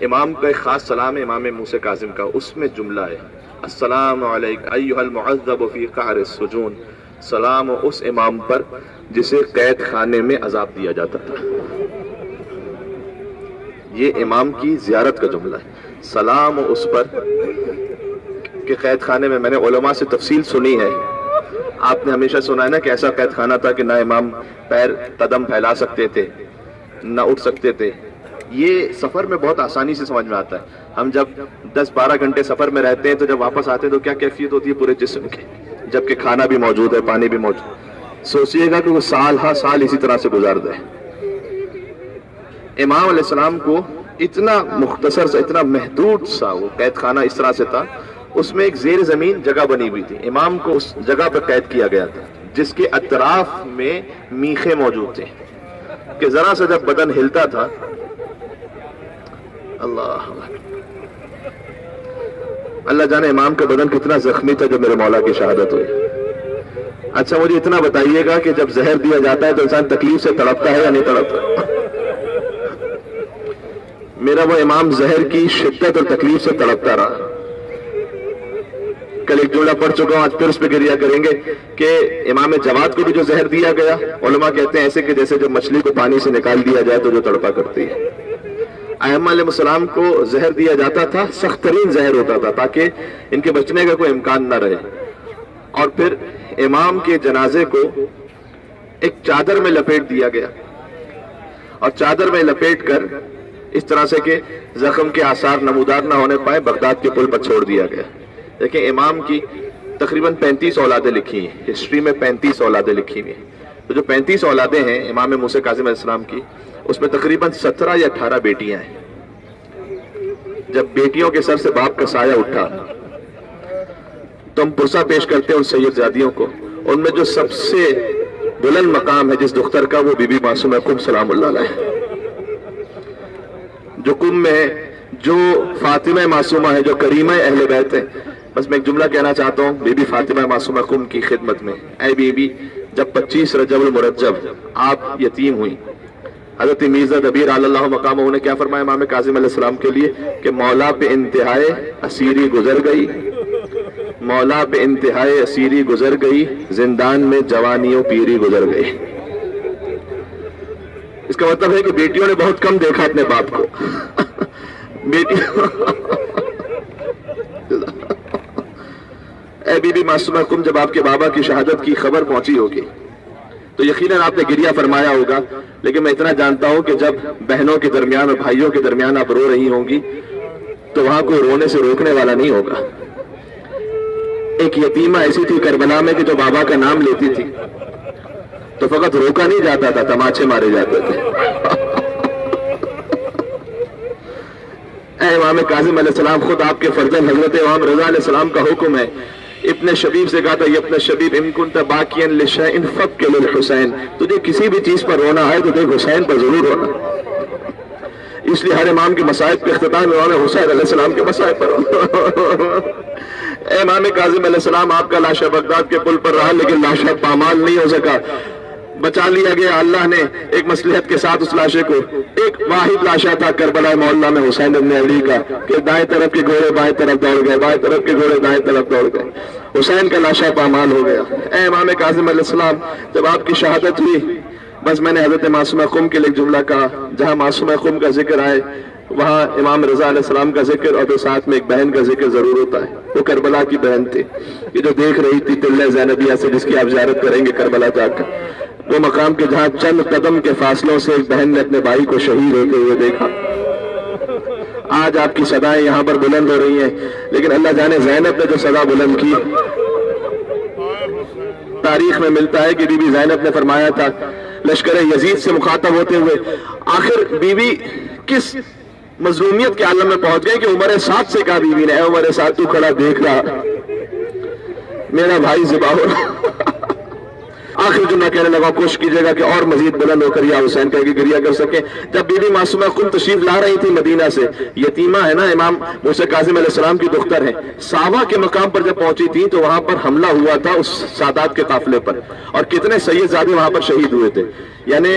امام کا ایک خاص سلام ہے امام موسیٰ کاظم کا، اس میں جملہ ہے السلام علیک ایھا المعذب فی قعر السجون، سلام اس امام پر جسے قید خانے میں عذاب دیا جاتا تھا۔ یہ امام کی زیارت کا جملہ ہے، سلام اس پر کہ قید خانے میں، میں نے علماء سے تفصیل سنی ہے، آپ نے ہمیشہ سنا ہے نا کہ ایسا قید خانہ تھا کہ نہ امام پیر قدم پھیلا سکتے تھے نہ اٹھ سکتے تھے۔ یہ سفر میں بہت آسانی سے سمجھ میں آتا ہے، ہم جب 10-12 گھنٹے سفر میں رہتے ہیں تو جب واپس آتے ہیں تو کیا کیفیت ہوتی ہے پورے جسم کی، جبکہ کھانا بھی موجود ہے، پانی بھی موجود۔ سوچئے گا کہ وہ سال ہا سال اسی طرح سے گزار دے۔ امام علیہ السلام کو اتنا مختصر سا، اتنا محدود سا وہ قید خانہ اس طرح سے تھا، اس میں ایک زیر زمین جگہ بنی ہوئی تھی، امام کو اس جگہ پہ قید کیا گیا تھا جس کے اطراف میں میخے موجود تھے کہ ذرا سا جب بدن ہلتا تھا، اللہ جانے امام کا بدن کتنا زخمی تھا جب میرے مولا کی شہادت ہوئی۔ اچھا مجھے اتنا بتائیے گا کہ جب زہر دیا جاتا ہے تو انسان تکلیف سے تڑپتا ہے یا نہیں تڑپتا؟ میرا وہ امام زہر کی شدت اور تکلیف سے تڑپتا رہا۔ کل ایک جملہ پڑھ چکا ہوں، آج پھر اس پہ گریہ کریں گے کہ امام جواد کو بھی جو زہر دیا گیا، علماء کہتے ہیں ایسے کہ جیسے جب مچھلی کو پانی سے نکال دیا جائے تو جو تڑپا کرتی ہے۔ ائمہ علیہ السلام کو زہر دیا جاتا تھا، سخت ترین زہر ہوتا تھا تاکہ ان کے بچنے کا کوئی امکان نہ رہے، اور پھر امام کے جنازے کو ایک چادر میں لپیٹ دیا گیا، اور چادر میں لپیٹ کر اس طرح سے کہ زخم کے آثار نمودار نہ ہونے پائے بغداد کے پل پر چھوڑ دیا گیا۔ دیکھیں امام کی تقریباً 35 اولادیں لکھی ہیں، ہسٹری میں 35 اولادیں لکھی ہوئی ہیں، تو جو 35 اولادیں ہیں امام موسیٰ کاظم علیہ السلام کی، اس میں تقریباً 17 یا 18 بیٹیاں ہیں۔ جب بیٹیوں کے سر سے باپ کا سایہ اٹھا تو ہم پرسہ پیش کرتے ہیں ان سید زادیوں کو، ان میں جو سب سے بلند مقام ہے جس دختر کا، وہ بی بی معصومہ قم سلام اللہ علیہ، جو قم میں ہے، جو فاطمہ معصومہ ہے، جو کریمہ اہل بیت ہے۔ بس میں ایک جملہ کہنا چاہتا ہوں بی بی فاطمہ معصومہ قم کی خدمت میں، اے بی بی جب 25 رجب المرجب آپ یتیم ہوئی، حضرت میرزا دبیر علی اللہ مقامہ نے کیا فرمایا امام کاظم علیہ السلام کے لیے کہ مولا پہ انتہائے اسیری گزر گئی، مولا پہ انتہائے اسیری گزر گئی، زندان میں جوانی و پیری گزر گئی۔ اس کا مطلب ہے کہ بیٹیوں نے بہت کم دیکھا اپنے باپ کو۔ اے بی بی معصومہ قم جب آپ کے بابا کی شہادت کی خبر پہنچی ہوگی تو یقیناً آپ نے گریہ فرمایا ہوگا، لیکن میں اتنا جانتا ہوں کہ جب بہنوں کے درمیان اور بھائیوں کے درمیان آپ رو رہی ہوں گی تو وہاں کوئی رونے سے روکنے والا نہیں ہوگا۔ ایک یتیمہ ایسی تھی کربلا میں کہ جو بابا کا نام لیتی تھی تو فقط روکا نہیں جاتا تھا، تماچے مارے جاتے تھے۔ اے امام کاظم علیہ السلام، خود آپ کے فرزند حضرت امام رضا علیہ السلام کا حکم ہے، ابن شبیب سے کہا تھا یا ابن شبیب ان کنت باکیا لشیء فابکی للحسین، تجھے کسی بھی چیز پر رونا آئے تو دیکھ حسین پر ضرور رونا۔ اس لیے ہر امام کے مصائب کے اختتام میں انہوں نے حسین علیہ السلام کے مصائب پر رونا۔ اے امام کاظم علیہ السلام، آپ کا لاشا بغداد کے پل پر رہا لیکن لاشا پامال نہیں ہو سکا، بچا لیا گیا اللہ نے ایک مصلحت کے ساتھ اس لاشے کو۔ ایک واحد لاشا تھا کربلا معلیٰ میں حسین ابن علی کا کہ دائیں طرف کے گھوڑے بائیں طرف دوڑ گئے، بائیں طرف کے گھوڑے دائیں طرف دوڑ گئے، حسین کا لاشا پامال ہو گیا۔ اے امام کاظم علیہ السلام، جب آپ کی شہادت ہوئی بس میں نے حضرت معصومہ قم کے لیے ایک جملہ کہا، جہاں معصومہ قم کا ذکر آئے وہاں امام رضا علیہ السلام کا ذکر اور ساتھ میں ایک بہن کا ذکر ضرور ہوتا ہے۔ وہ کربلا کی بہن تھی، یہ جو دیکھ رہی تھی تلہ زینبیہ سے، جس کی آپ زیارت کریں گے کربلا جا کر، وہ مقام کے جہاں چند قدم کے فاصلوں سے ایک بہن نے اپنے بھائی کو شہید ہوتے ہوئے دیکھا۔ آج آپ کی صدائیں یہاں پر بلند ہو رہی ہیں، لیکن اللہ جانے زینب نے جو صدا بلند کی، تاریخ میں ملتا ہے کہ بی بی زینب نے فرمایا تھا لشکر یزید سے مخاطب ہوتے ہوئے، آخر بی بی کس مظلومیت کے عالم میں پہنچ گئے کہ عمر سعد سے کہا بی بی نے، اے عمر سعد تو کھڑا دیکھ رہا میرا بھائی ذبح ہو رہا۔ آخر جملہ کہنے لگا کوشش کیجیے گا کہ اور مزید بلند ہو کر یا حسین کہہ کے گریہ کر سکیں۔ جب بی بی معصومہ قم تشریف لا رہی تھی مدینہ سے، یتیمہ ہے نا، امام موسیٰ کاظم علیہ السلام کی دختر ہے، ساوا کے مقام پر جب پہنچی تھی تو وہاں پر حملہ ہوا تھا اس سادات کے قافلے پر، اور کتنے سید زادے وہاں پر شہید ہوئے تھے۔ یعنی